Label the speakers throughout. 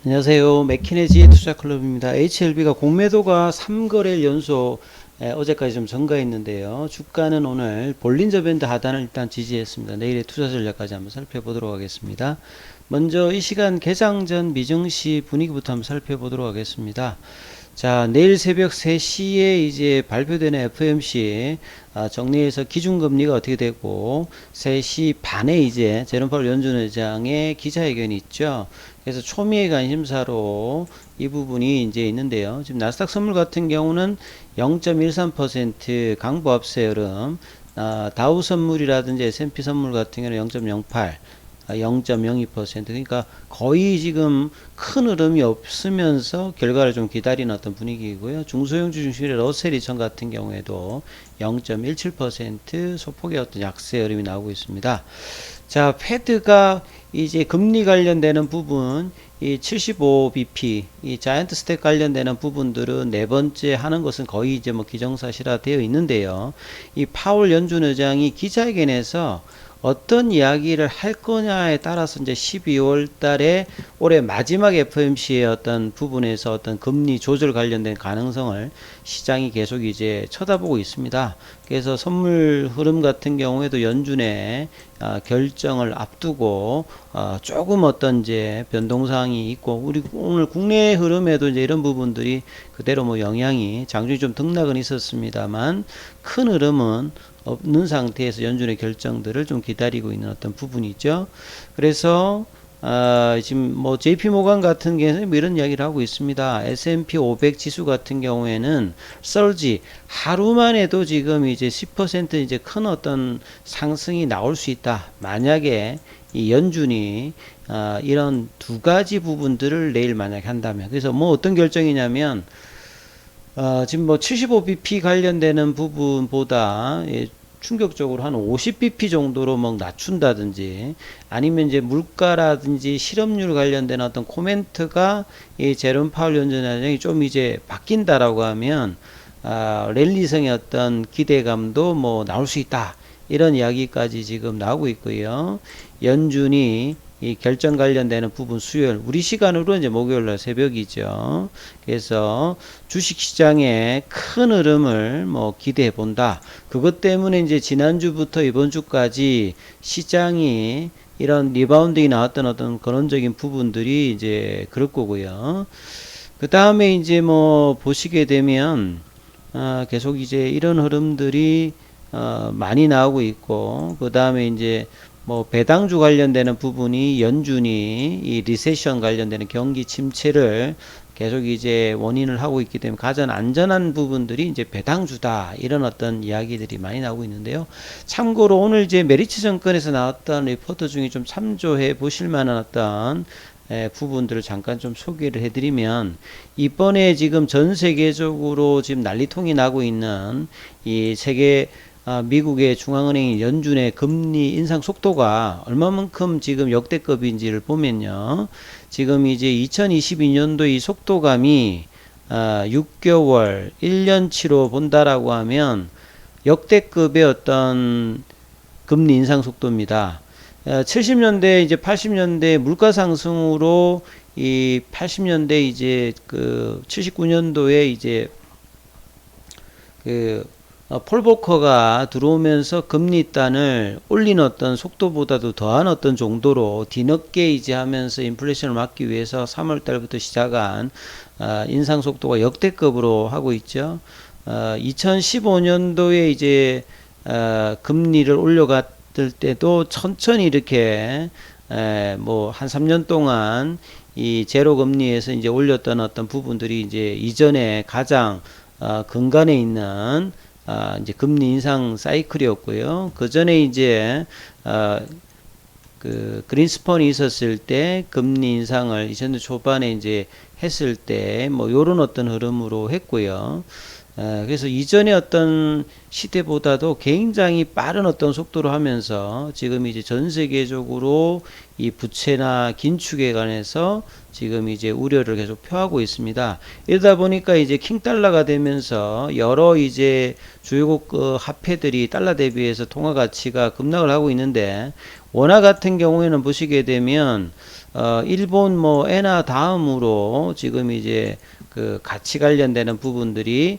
Speaker 1: 안녕하세요. 맥키네지 투자클럽입니다. HLB가 공매도가 3거래일 연속 어제까지 좀 증가했는데요. 주가는 오늘 볼린저 밴드 하단을 일단 지지했습니다. 내일의 투자 전략까지 한번 살펴보도록 하겠습니다. 먼저 이 시간 개장 전 미증시 분위기부터 한번 살펴보도록 하겠습니다. 자, 내일 새벽 3시에 이제 발표되는 FOMC 정리해서 기준금리가 어떻게 되고 3시 반에 이제 제롬 파월 연준 의장의 기자회견이 있죠. 그래서 초미의 관심사로 이 부분이 이제 있는데요. 지금 나스닥 선물 같은 경우는 0.13% 강보 압세 흐름, 다우 선물이라든지 S&P 선물 같은 경우는 0.08, 0.02%. 그러니까 거의 지금 큰 흐름이 없으면서 결과를 좀 기다리는 어떤 분위기이고요. 중소형주 중심의 러셀 2000 같은 경우에도 0.17% 소폭의 어떤 약세 흐름이 나오고 있습니다. 자, 패드가 이제 금리 관련되는 부분, 이 75bp, 이 자이언트 스택 관련되는 부분들은 네 번째 하는 것은 거의 이제 뭐 기정사실화 되어 있는데요. 이 파월 연준 의장이 기자회견에서 어떤 이야기를 할 거냐에 따라서 이제 12월 달에 올해 마지막 FOMC의 어떤 부분에서 어떤 금리 조절 관련된 가능성을 시장이 계속 이제 쳐다보고 있습니다. 그래서 선물 흐름 같은 경우에도 연준의 결정을 앞두고 조금 어떤 이제 변동사항이 있고, 우리 오늘 국내 흐름에도 이제 이런 부분들이 그대로 뭐 영향이 장중에 좀 등락은 있었습니다만 큰 흐름은 없는 상태에서 연준의 결정들을 좀 기다리고 있는 어떤 부분이죠. 그래서 지금 뭐 JP 모간 같은 경우에는 뭐 이런 이야기를 하고 있습니다. S&P 500 지수 같은 경우에는 설지 하루만 해도 지금 이제 10% 이제 큰 어떤 상승이 나올 수 있다. 만약에 이 연준이 이런 두 가지 부분들을 내일 만약에 한다면, 그래서 뭐 어떤 결정이냐면 지금 뭐 75bp 관련되는 부분보다 충격적으로 한 50bp 정도로 뭐 낮춘다든지, 아니면 이제 물가라든지 실업률 관련된 어떤 코멘트가 이 제롬 파월 연준 의장이 좀 이제 바뀐다라고 하면 랠리성의 어떤 기대감도 뭐 나올 수 있다. 이런 이야기까지 지금 나오고 있고요. 연준이 이 결정 관련되는 부분 수요일, 우리 시간으로 이제 목요일날 새벽이죠. 그래서 주식시장의 큰 흐름을 뭐 기대해 본다. 그것 때문에 이제 지난주부터 이번주까지 시장이 이런 리바운딩이 나왔던 어떤 근원적인 부분들이 이제 그럴 거고요. 그 다음에 이제 뭐 보시게 되면 계속 이제 이런 흐름들이 많이 나오고 있고, 그 다음에 이제 뭐 배당주 관련되는 부분이 연준이 이 리세션 관련되는 경기 침체를 계속 이제 원인을 하고 있기 때문에 가장 안전한 부분들이 이제 배당주다, 이런 어떤 이야기들이 많이 나오고 있는데요. 참고로 오늘 이제 메리츠 정권에서 나왔던 리포트 중에 좀 참조해 보실 만한 어떤 부분들을 잠깐 좀 소개를 해드리면, 이번에 지금 전 세계적으로 지금 난리통이 나고 있는 이 세계 미국의 중앙은행 연준의 금리 인상 속도가 얼마만큼 지금 역대급인지를 보면요. 지금 이제 2022년도 이 속도감이 6개월, 1년치로 본다라고 하면 역대급의 어떤 금리 인상 속도입니다. 70년대 이제 80년대 물가 상승으로 이 80년대 이제 그 79년도에 이제 그 폴 보커가 들어오면서 금리단을 올린 어떤 속도보다도 더한 어떤 정도로 뒤늦게 이제 하면서 인플레이션을 막기 위해서 3월 달부터 시작한 인상 속도가 역대급으로 하고 있죠. 2015년도에 이제 금리를 올려갔을 때도 천천히 이렇게 뭐 한 3년 동안 이 제로 금리에서 이제 올렸던 어떤 부분들이 이제 이전에 가장 근간에 있는 이제 금리 인상 사이클이었고요. 그 전에 이제 그 그린스펀이 있었을 때 금리 인상을 2000년 초반에 이제 했을 때 뭐 요런 어떤 흐름으로 했고요. 그래서 이전의 어떤 시대보다도 굉장히 빠른 어떤 속도로 하면서 지금 이제 전 세계적으로 이 부채나 긴축에 관해서 지금 이제 우려를 계속 표하고 있습니다. 이러다 보니까 이제 킹달러가 되면서 여러 이제 주요국 화폐들이 달러 대비해서 통화 가치가 급락을 하고 있는데, 원화 같은 경우에는 보시게 되면 일본 뭐 엔화 다음으로 지금 이제 그 가치 관련되는 부분들이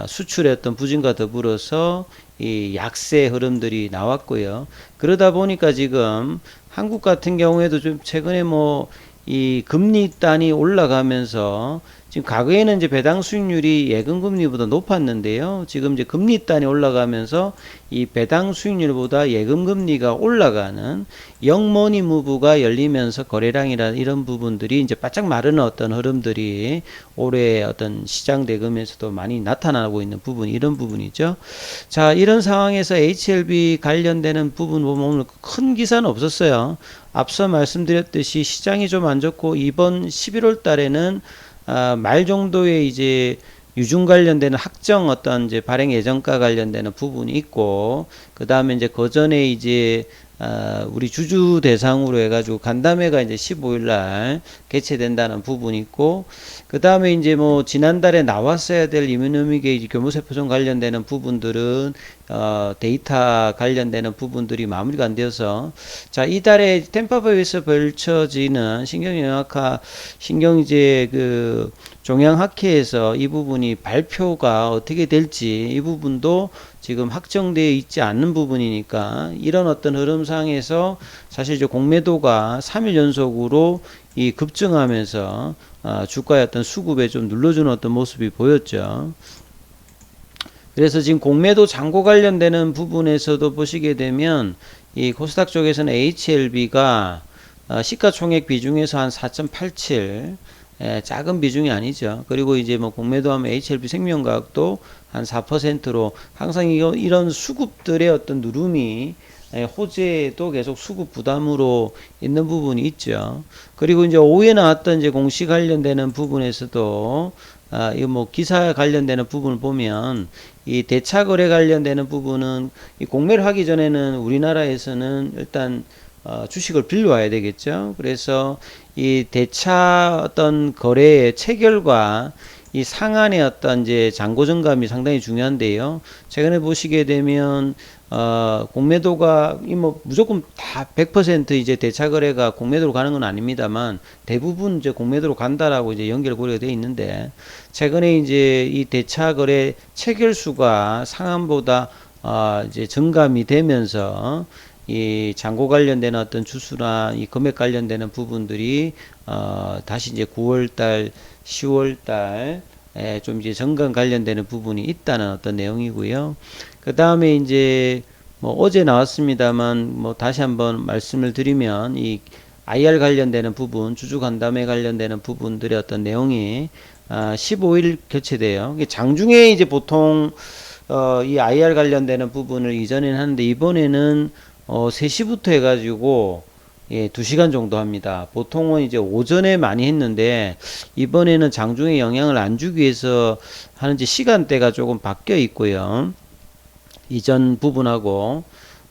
Speaker 1: 수출의 어떤 부진과 더불어서 이 약세 흐름들이 나왔고요. 그러다 보니까 지금 한국 같은 경우에도 좀 최근에 뭐 이 금리 단이 올라가면서 지금 과거에는 이제 배당 수익률이 예금 금리보다 높았는데요. 지금 이제 금리 단이 올라가면서 이 배당 수익률보다 예금 금리가 올라가는 영머니 무브가 열리면서 거래량이나 이런 부분들이 이제 바짝 마르는 어떤 흐름들이 올해 어떤 시장 대금에서도 많이 나타나고 있는 부분, 이런 부분이죠. 자, 이런 상황에서 HLB 관련되는 부분 보면 오늘 큰 기사는 없었어요. 앞서 말씀드렸듯이 시장이 좀 안 좋고, 이번 11월 달에는 말 정도의 이제 유중 관련되는 확정 어떤 이제 발행 예정가 관련되는 부분이 있고, 그 다음에 이제 그 전에 이제 우리 주주 대상으로 해가지고 간담회가 이제 15일 날 개최된다는 부분이 있고, 그 다음에 이제 뭐 지난달에 나왔어야 될 이뮤노믹의 교무세포종 관련되는 부분들은 데이터 관련되는 부분들이 마무리가 안 되어서, 자, 이달에 템파베이에서 펼쳐지는 신경영양학과 신경 이제 그 종양학회에서 이 부분이 발표가 어떻게 될지, 이 부분도 지금 확정되어 있지 않는 부분이니까, 이런 어떤 흐름상에서 사실 이제 공매도가 3일 연속으로 이 급증하면서 주가의 어떤 수급에 좀 눌러주는 어떤 모습이 보였죠. 그래서 지금 공매도 잔고 관련되는 부분에서도 보시게 되면 이 코스닥 쪽에서는 HLB가 시가총액 비중에서 한 4.87, 작은 비중이 아니죠. 그리고 이제 뭐 공매도하면 HLB 생명과학도 한 4%로 항상 이런 수급들의 어떤 누름이 호재도 계속 수급 부담으로 있는 부분이 있죠. 그리고 이제 오후에 나왔던 이제 공시 관련되는 부분에서도 이거 뭐 기사 관련되는 부분을 보면, 이 대차 거래 관련되는 부분은 이 공매를 하기 전에는 우리나라에서는 일단 주식을 빌려와야 되겠죠. 그래서 이 대차 어떤 거래의 체결과 이 상한의 어떤 이제 잔고 증감이 상당히 중요한데요. 최근에 보시게 되면 공매도가 뭐 무조건 다 100% 이제 대차 거래가 공매도로 가는 건 아닙니다만, 대부분 이제 공매도로 간다라고 이제 연결 고려가 되어 있는데, 최근에 이제 이 대차 거래 체결 수가 상한보다 이제 증감이 되면서 이 잔고 관련되는 어떤 주수나 이 금액 관련되는 부분들이 다시 이제 9월달, 10월달 좀 이제 정강 관련되는 부분이 있다는 어떤 내용이고요. 그 다음에 이제 뭐 어제 나왔습니다만 뭐 다시 한번 말씀을 드리면, 이 IR 관련되는 부분, 주주 간담회 관련되는 부분들의 어떤 내용이 15일 개최돼요. 장중에 이제 보통 이 IR 관련되는 부분을 이전에는 하는데, 이번에는 3시부터 해가지고 2시간 정도 합니다. 보통은 이제 오전에 많이 했는데, 이번에는 장중에 영향을 안 주기 위해서 하는지 시간대가 조금 바뀌어 있고요. 이전 부분하고,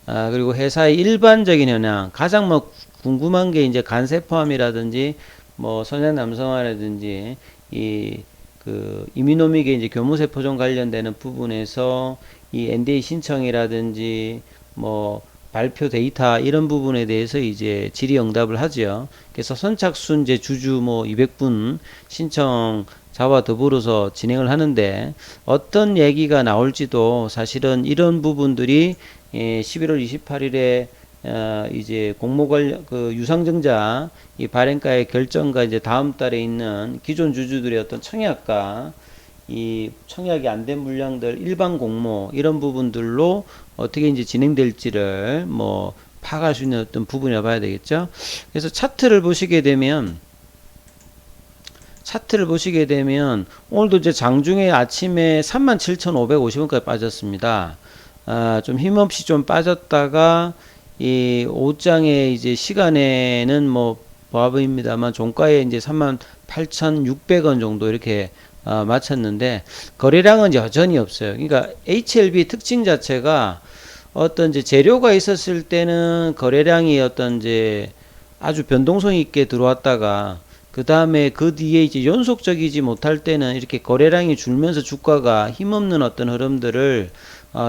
Speaker 1: 그리고 회사의 일반적인 현황, 가장 뭐 궁금한 게 이제 간세포암이라든지 뭐 선양 남성화라든지 이 그 이뮤노믹의 이제 교무세포종 관련되는 부분에서 이 NDA 신청이라든지 뭐 발표 데이터 이런 부분에 대해서 이제 질의응답을 하죠. 그래서 선착순 이제 주주 뭐 200분 신청자와 더불어서 진행을 하는데, 어떤 얘기가 나올지도 사실은 이런 부분들이 11월 28일에 이제 공모 관련 그 유상증자 이 발행가의 결정과 이제 다음 달에 있는 기존 주주들의 어떤 청약과 이 청약이 안 된 물량들 일반 공모 이런 부분들로 어떻게 이제 진행될지를 뭐 파악할 수 있는 어떤 부분이라 봐야 되겠죠. 그래서 차트를 보시게 되면 오늘도 이제 장중에 아침에 37,550원까지 빠졌습니다. 좀 힘없이 좀 빠졌다가 이 오후장에 이제 시간에는 뭐 보합입니다만 종가에 이제 38,600원 정도 이렇게 마쳤는데 거래량은 여전히 없어요. 그러니까 HLB 특징 자체가 어떤 이제 재료가 있었을 때는 거래량이 어떤 이제 아주 변동성 있게 들어왔다가 그 다음에 그 뒤에 이제 연속적이지 못할 때는 이렇게 거래량이 줄면서 주가가 힘없는 어떤 흐름들을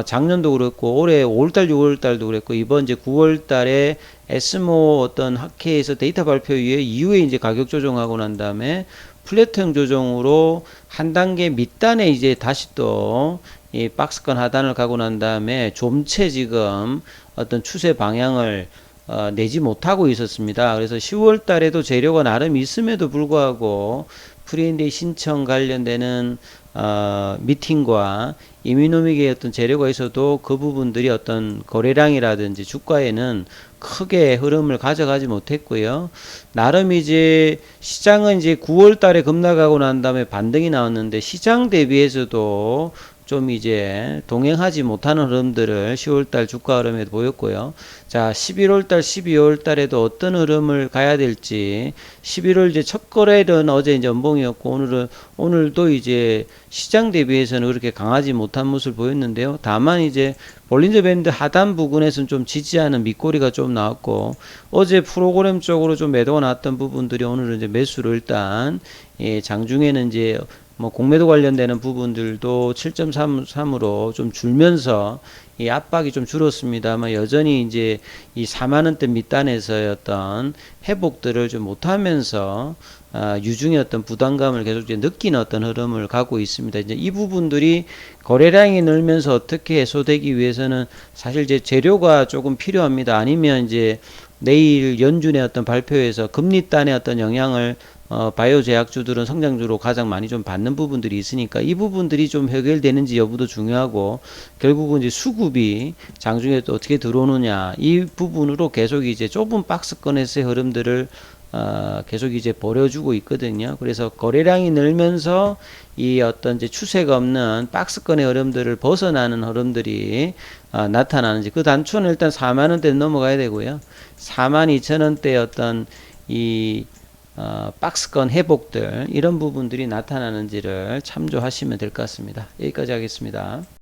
Speaker 1: 작년도 그렇고 올해 5월달 6월달도 그랬고 이번 이제 9월달에 에스모 어떤 학회에서 데이터 발표 이후에 이제 가격 조정하고 난 다음에 플랫형 조정으로 한 단계 밑단에 이제 다시 또 이 박스권 하단을 가고 난 다음에 좀채 지금 어떤 추세 방향을 내지 못하고 있었습니다. 그래서 10월 달에도 재료가 나름 있음에도 불구하고 프리엔데이 신청 관련되는 미팅과 이미노믹의 어떤 재료가 있어도 그 부분들이 어떤 거래량이라든지 주가에는 크게 흐름을 가져가지 못했고요. 나름 이제 시장은 이제 9월 달에 급락하고 난 다음에 반등이 나왔는데 시장 대비해서도 좀 이제 동행하지 못하는 흐름들을 10월달 주가 흐름에 보였고요. 자, 11월달, 12월달에도 어떤 흐름을 가야 될지 11월 이제 첫 거래일은 어제 이제 연봉이었고 오늘도 이제 시장 대비해서는 그렇게 강하지 못한 모습을 보였는데요. 다만 이제 볼린저 밴드 하단 부근에서는 좀 지지하는 밑꼬리가 좀 나왔고 어제 프로그램 쪽으로 좀 매도가 나왔던 부분들이 오늘은 이제 매수로 일단 장중에는 이제 뭐 공매도 관련되는 부분들도 7.33으로 좀 줄면서 이 압박이 좀 줄었습니다만 여전히 이제 이 4만원대 밑단에서의 어떤 회복들을 좀 못하면서 유중의 어떤 부담감을 계속 이제 느끼는 어떤 흐름을 가고 있습니다. 이제 이 부분들이 거래량이 늘면서 어떻게 해소되기 위해서는 사실 이제 재료가 조금 필요합니다. 아니면 이제 내일 연준의 어떤 발표에서 금리단의 어떤 영향을 바이오 제약주들은 성장주로 가장 많이 좀 받는 부분들이 있으니까 이 부분들이 좀 해결되는지 여부도 중요하고 결국은 이제 수급이 장중에 또 어떻게 들어오느냐 이 부분으로 계속 이제 좁은 박스권에서의 흐름들을 계속 이제 벌여주고 있거든요. 그래서 거래량이 늘면서 이 어떤 이제 추세가 없는 박스권의 흐름들을 벗어나는 흐름들이 나타나는지 그 단초는 일단 4만원대 넘어가야 되고요. 42,000원대 어떤 이 박스권 회복들 이런 부분들이 나타나는지를 참조하시면 될 것 같습니다. 여기까지 하겠습니다.